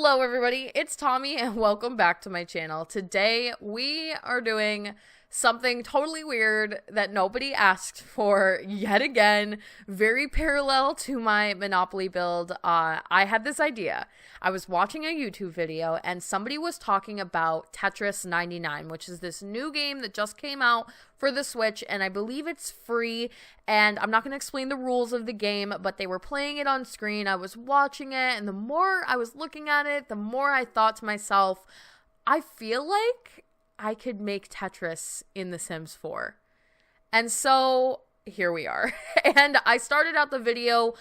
Hello everybody, it's Tommy and welcome back to my channel. Today we are doing something totally weird that nobody asked for yet again, very parallel to my Monopoly build. I had this idea. I was watching a YouTube video and somebody was talking about Tetris 99, which is this new game that just came out for the Switch, and I believe it's free, and I'm not going to explain the rules of the game, but they were playing it on screen. I was watching it, and the more I was looking at it, the more I thought to myself, I feel like I could make Tetris in The Sims 4. And so here we are. And I started out the video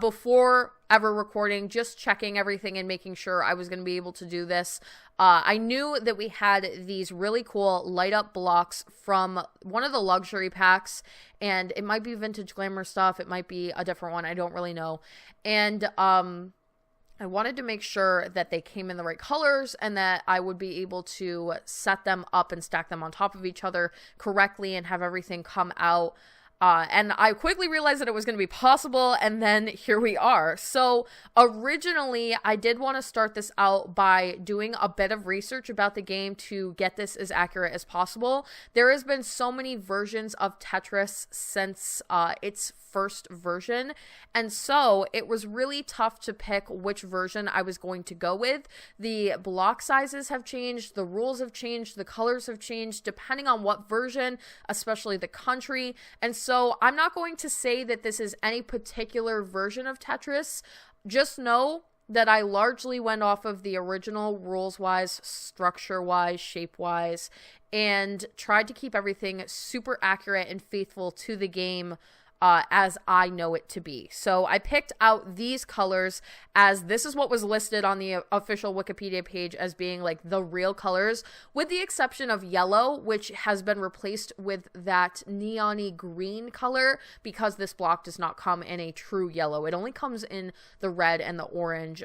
before ever recording, just checking everything and making sure I was going to be able to do this. I knew that we had these really cool light up blocks from one of the luxury packs, and it might be Vintage Glamour stuff, it might be a different one, I don't really know. And I wanted to make sure that they came in the right colors and that I would be able to set them up and stack them on top of each other correctly and have everything come out. And I quickly realized that it was going to be possible, and then here we are. So originally, I did want to start this out by doing a bit of research about the game to get this as accurate as possible. There has been so many versions of Tetris since its first version, and so it was really tough to pick which version I was going to go with. The block sizes have changed, the rules have changed, the colors have changed depending on what version, especially the country, and so I'm not going to say that this is any particular version of Tetris. Just know that I largely went off of the original rules-wise, structure-wise, shape-wise, and tried to keep everything super accurate and faithful to the game as I know it to be. So I picked out these colors as this is what was listed on the official Wikipedia page as being like the real colors, with the exception of yellow, which has been replaced with that neon-y green color because this block does not come in a true yellow. It only comes in the red and the orange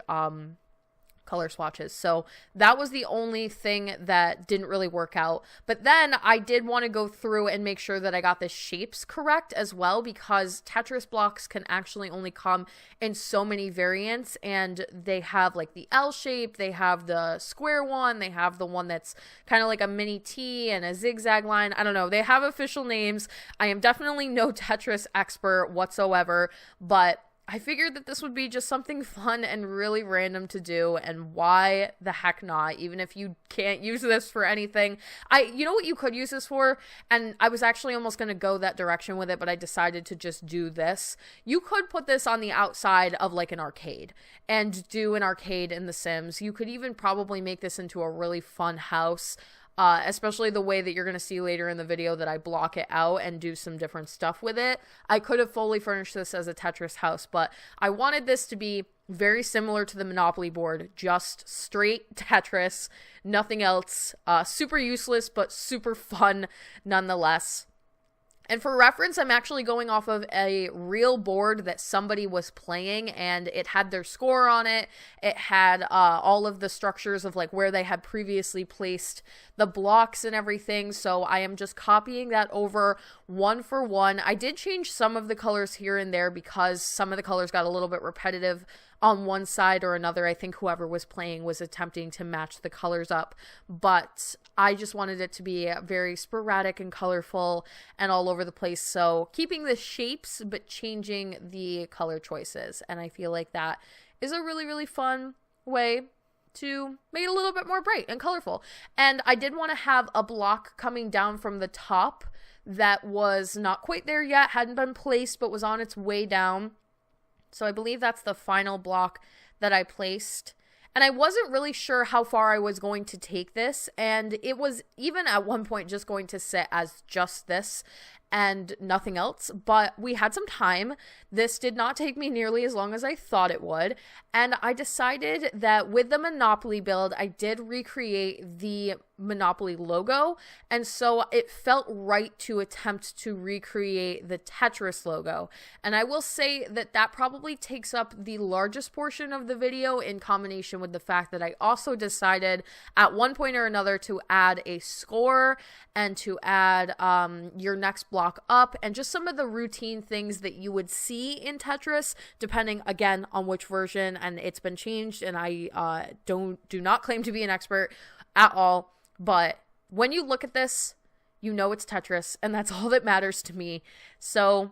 color swatches. So that was the only thing that didn't really work out. But then I did want to go through and make sure that I got the shapes correct as well, because Tetris blocks can actually only come in so many variants, and they have like the L shape, they have the square one, they have the one that's kind of like a mini T and a zigzag line. I don't know. They have official names. I am definitely no Tetris expert whatsoever, but I figured that this would be just something fun and really random to do, and why the heck not, even if you can't use this for anything. You know what you could use this for? And I was actually almost going to go that direction with it, but I decided to just do this. You could put this on the outside of like an arcade and do an arcade in The Sims. You could even probably make this into a really fun house. Especially the way that you're going to see later in the video that I block it out and do some different stuff with it. I could have fully furnished this as a Tetris house, but I wanted this to be very similar to the Monopoly board, just straight Tetris, nothing else. Super useless, but super fun nonetheless. And for reference, I'm actually going off of a real board that somebody was playing, and it had their score on it. It had all of the structures of like where they had previously placed the blocks and everything. So I am just copying that over one for one. I did change some of the colors here and there because some of the colors got a little bit repetitive on one side or another. I think whoever was playing was attempting to match the colors up, but I just wanted it to be very sporadic and colorful and all over the place. So keeping the shapes, but changing the color choices. And I feel like that is a really, really fun way to make it a little bit more bright and colorful. And I did want to have a block coming down from the top that was not quite there yet, hadn't been placed, but was on its way down. So I believe that's the final block that I placed. And I wasn't really sure how far I was going to take this. And it was even at one point just going to sit as just this and nothing else. But we had some time. This did not take me nearly as long as I thought it would. And I decided that with the Monopoly build, I did recreate the Monopoly logo, and so it felt right to attempt to recreate the Tetris logo. And I will say that that probably takes up the largest portion of the video, in combination with the fact that I also decided at one point or another to add a score and to add your next block block up, and just some of the routine things that you would see in Tetris, depending again on which version, and it's been changed, and I do not claim to be an expert at all, but when you look at this, you know it's Tetris, and that's all that matters to me. So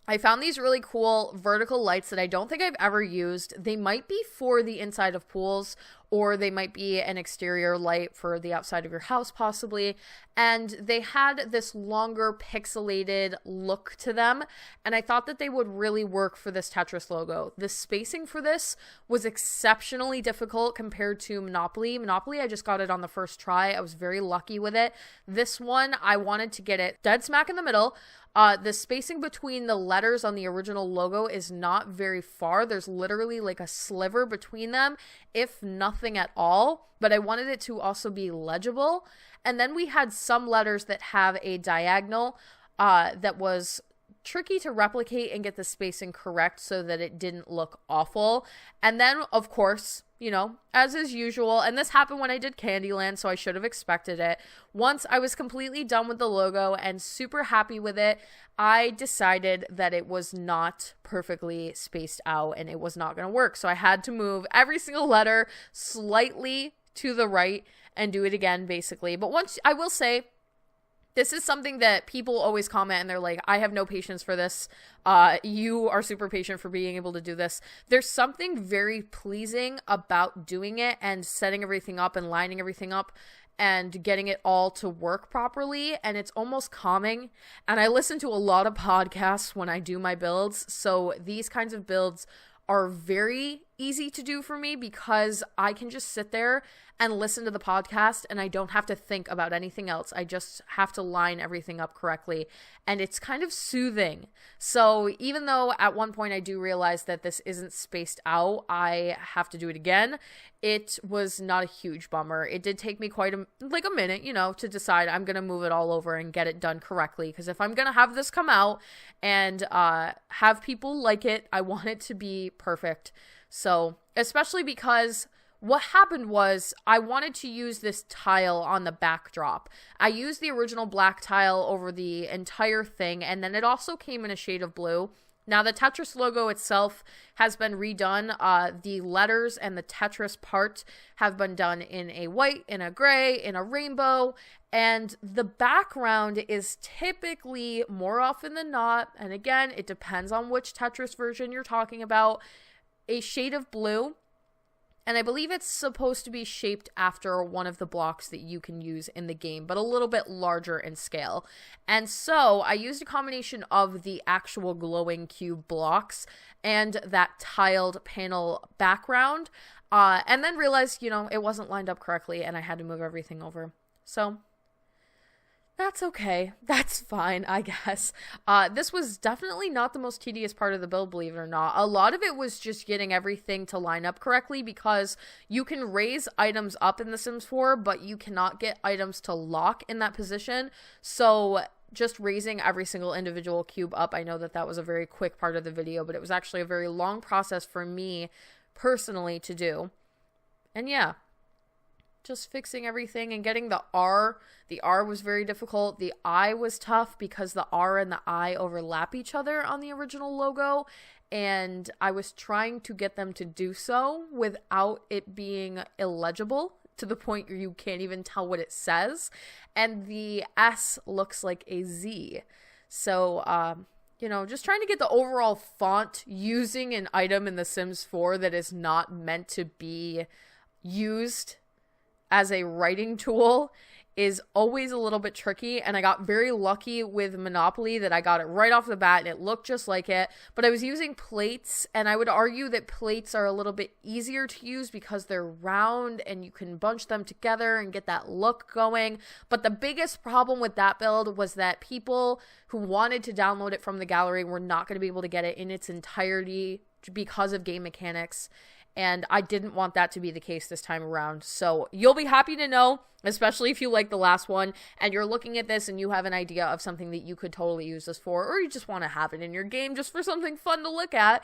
I found these really cool vertical lights that I don't think I've ever used. They might be for the inside of pools, or they might be an exterior light for the outside of your house possibly. And they had this longer pixelated look to them, and I thought that they would really work for this Tetris logo. The spacing for this was exceptionally difficult compared to Monopoly. Monopoly, I just got it on the first try. I was very lucky with it. This one, I wanted to get it dead smack in the middle. The spacing between the letters on the original logo is not very far. There's literally like a sliver between them, if nothing at all, but I wanted it to also be legible. And then we had some letters that have a diagonal that was tricky to replicate and get the spacing correct so that it didn't look awful. And then, of course, you know, as is usual, and this happened when I did Candyland, so I should have expected it. Once I was completely done with the logo and super happy with it, I decided that it was not perfectly spaced out and it was not going to work. So I had to move every single letter slightly to the right and do it again, basically. But once, I will say, this is something that people always comment and they're like, I have no patience for this. You are super patient for being able to do this. There's something very pleasing about doing it and setting everything up and lining everything up and getting it all to work properly. And it's almost calming. And I listen to a lot of podcasts when I do my builds. So these kinds of builds are very easy to do for me because I can just sit there and listen to the podcast and I don't have to think about anything else. I just have to line everything up correctly, and it's kind of soothing. So even though at one point I do realize that this isn't spaced out, I have to do it again, it was not a huge bummer. It did take me quite a minute, you know, to decide I'm going to move it all over and get it done correctly, because if I'm going to have this come out and have people like it, I want it to be perfect. So, especially because what happened was I wanted to use this tile on the backdrop. I used the original black tile over the entire thing, and then it also came in a shade of blue. Now, the Tetris logo itself has been redone. The letters and the Tetris part have been done in a white, in a gray, in a rainbow, and the background is typically, more often than not, and again, it depends on which Tetris version you're talking about, a shade of blue. And I believe it's supposed to be shaped after one of the blocks that you can use in the game, but a little bit larger in scale. And so I used a combination of the actual glowing cube blocks and that tiled panel background, and then realized, you know, it wasn't lined up correctly and I had to move everything over. So that's okay. That's fine, I guess. This was definitely not the most tedious part of the build, believe it or not. A lot of it was just getting everything to line up correctly, because you can raise items up in The Sims 4, but you cannot get items to lock in that position. So just raising every single individual cube up, I know that that was a very quick part of the video, but it was actually a very long process for me personally to do. And yeah, just fixing everything and getting the R. The R was very difficult. The I was tough because the R and the I overlap each other on the original logo, and I was trying to get them to do so without it being illegible to the point where you can't even tell what it says. And the S looks like a Z. So, you know, just trying to get the overall font using an item in The Sims 4 that is not meant to be used as a writing tool is always a little bit tricky, and I got very lucky with Monopoly that I got it right off the bat and it looked just like it. But I was using plates, and I would argue that plates are a little bit easier to use because they're round and you can bunch them together and get that look going. But the biggest problem with that build was that people who wanted to download it from the gallery were not going to be able to get it in its entirety because of game mechanics. And I didn't want that to be the case this time around. So you'll be happy to know, especially if you like the last one and you're looking at this and you have an idea of something that you could totally use this for, or you just want to have it in your game just for something fun to look at.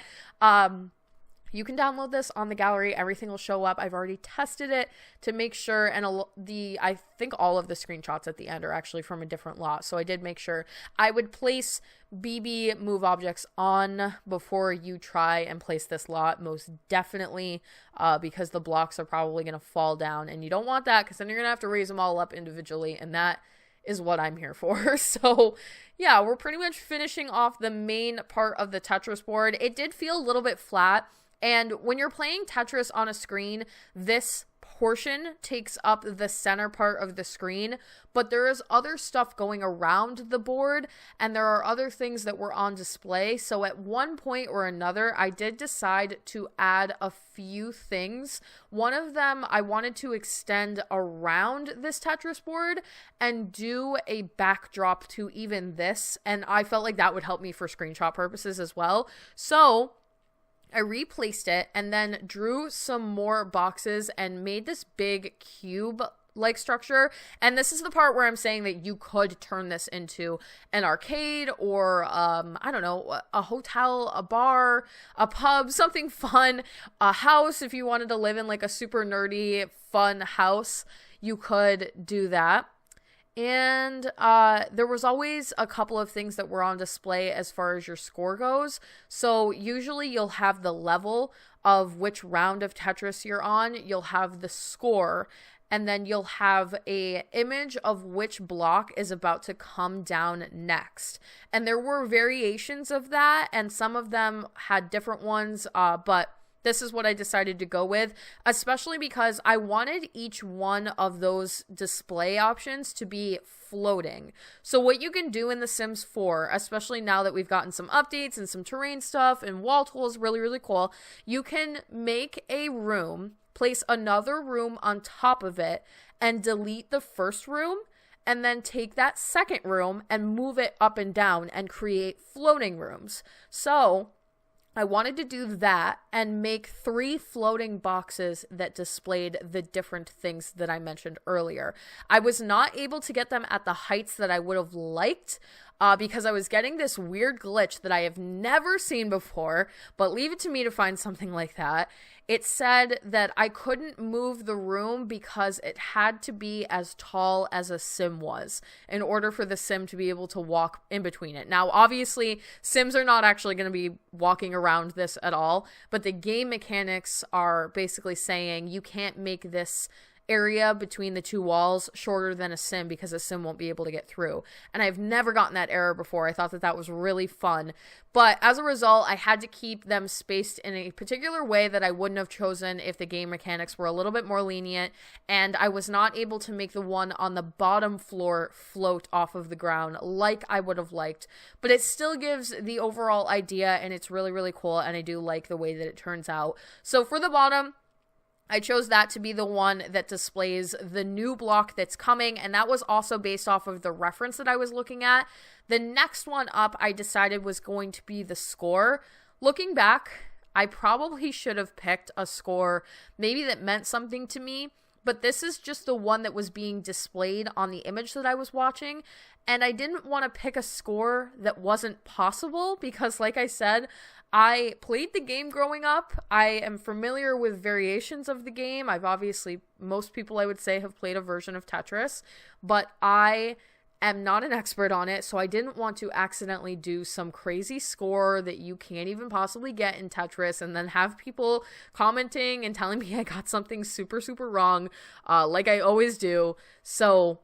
You can download this on the gallery. Everything will show up. I've already tested it to make sure, and I think all of the screenshots at the end are actually from a different lot. So I did make sure I would place BB move objects on before you try and place this lot, most definitely, because the blocks are probably going to fall down, and you don't want that because then you're going to have to raise them all up individually, and that is what I'm here for. So yeah, we're pretty much finishing off the main part of the Tetris board. It did feel a little bit flat. And when you're playing Tetris on a screen, this portion takes up the center part of the screen, but there is other stuff going around the board, and there are other things that were on display. So at one point or another, I did decide to add a few things. One of them, I wanted to extend around this Tetris board and do a backdrop to even this, and I felt like that would help me for screenshot purposes as well. So I replaced it and then drew some more boxes and made this big cube-like structure. And this is the part where I'm saying that you could turn this into an arcade or, I don't know, a hotel, a bar, a pub, something fun, a house. If you wanted to live in like a super nerdy, fun house, you could do that. And there was always a couple of things that were on display as far as your score goes. So usually you'll have the level of which round of Tetris you're on. You'll have the score, and then you'll have a image of which block is about to come down next. And there were variations of that, and some of them had different ones, but this is what I decided to go with, especially because I wanted each one of those display options to be floating. So what you can do in The Sims 4, especially now that we've gotten some updates and some terrain stuff and wall tools, really, really cool, you can make a room, place another room on top of it, and delete the first room, and then take that second room and move it up and down and create floating rooms. So I wanted to do that and make 3 floating boxes that displayed the different things that I mentioned earlier. I was not able to get them at the heights that I would have liked because I was getting this weird glitch that I have never seen before, but leave it to me to find something like that. It said that I couldn't move the room because it had to be as tall as a Sim was in order for the Sim to be able to walk in between it. Now, obviously, Sims are not actually going to be walking around this at all, but the game mechanics are basically saying you can't make this area between the 2 walls shorter than a Sim because a Sim won't be able to get through. And I've never gotten that error before. I thought that that was really fun. But as a result, I had to keep them spaced in a particular way that I wouldn't have chosen if the game mechanics were a little bit more lenient. And I was not able to make the one on the bottom floor float off of the ground like I would have liked. But it still gives the overall idea, and it's really, really cool. And I do like the way that it turns out. So for the bottom, I chose that to be the one that displays the new block that's coming, and that was also based off of the reference that I was looking at. The next one up I decided was going to be the score. Looking back, I probably should have picked a score maybe that meant something to me, but this is just the one that was being displayed on the image that I was watching, and I didn't want to pick a score that wasn't possible because, like I said, I played the game growing up. I am familiar with variations of the game. Most people I would say have played a version of Tetris, but I am not an expert on it, so I didn't want to accidentally do some crazy score that you can't even possibly get in Tetris and then have people commenting and telling me I got something super, super wrong, like I always do. So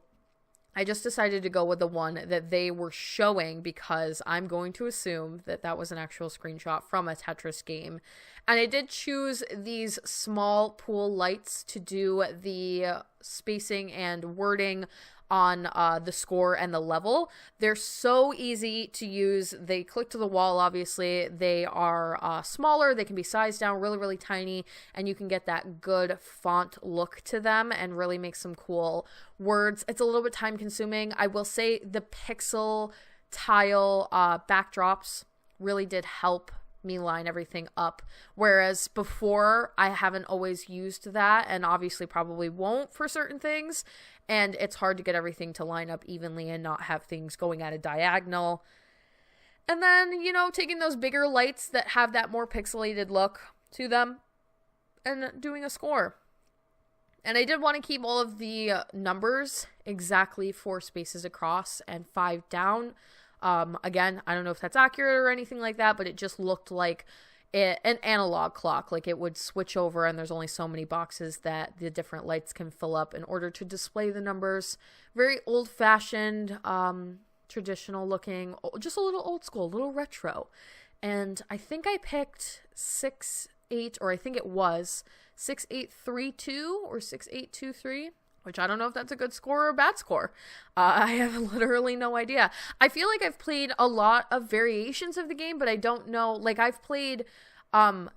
I just decided to go with the one that they were showing because I'm going to assume that that was an actual screenshot from a Tetris game. And I did choose these small pool lights to do the spacing and wording on the score and the level. They're so easy to use. They click to the wall, obviously. They are smaller. They can be sized down really, really tiny, and you can get that good font look to them and really make some cool words. It's a little bit time consuming. I will say the pixel tile backdrops really did help me line everything up, whereas before I haven't always used that and obviously probably won't for certain things, and it's hard to get everything to line up evenly and not have things going at a diagonal. And then, you know, taking those bigger lights that have that more pixelated look, to them and doing a score. And I did want to keep all of the numbers exactly 4 spaces across and 5 down. Again, I don't know if that's accurate or anything like that, but it just looked like an analog clock. Like it would switch over and there's only so many boxes that the different lights can fill up in order to display the numbers. Very old-fashioned, traditional looking, just a little old school, a little retro. And I think I picked 6-8, or I think it was 6832 or 6823, which I don't know if that's a good score or a bad score. I have literally no idea. I feel like I've played a lot of variations of the game, but I don't know. Like I've played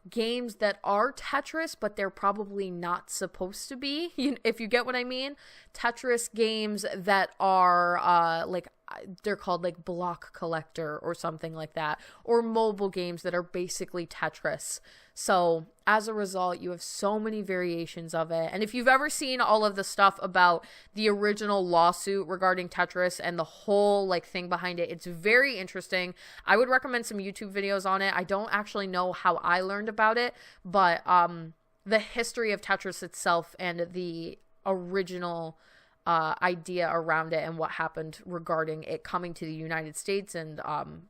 games that are Tetris, but they're probably not supposed to be, if you get what I mean. Tetris games that are like, they're called like Block Collector or something like that, or mobile games that are basically Tetris. So as a result, you have so many variations of it. And if you've ever seen all of the stuff about the original lawsuit regarding Tetris and the whole like thing behind it, it's very interesting. I would recommend some YouTube videos on it. I don't actually know how I learned about it, but the history of Tetris itself and the original idea around it and what happened regarding it coming to the United States and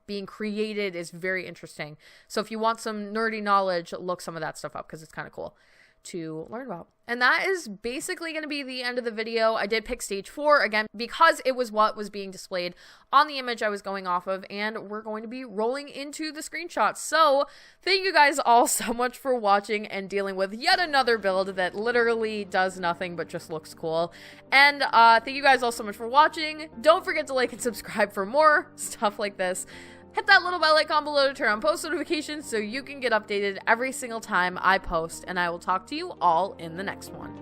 being created is very interesting. So if you want some nerdy knowledge, look some of that stuff up because it's kind of cool to learn about. And that is basically going to be the end of the video. I did pick stage 4 again because it was what was being displayed on the image I was going off of, and we're going to be rolling into the screenshots. So thank you guys all so much for watching and dealing with yet another build that literally does nothing but just looks cool. And thank you guys all so much for watching. Don't forget to like and subscribe for more stuff like this. Hit that little bell icon below to turn on post notifications so you can get updated every single time I post, and I will talk to you all in the next one.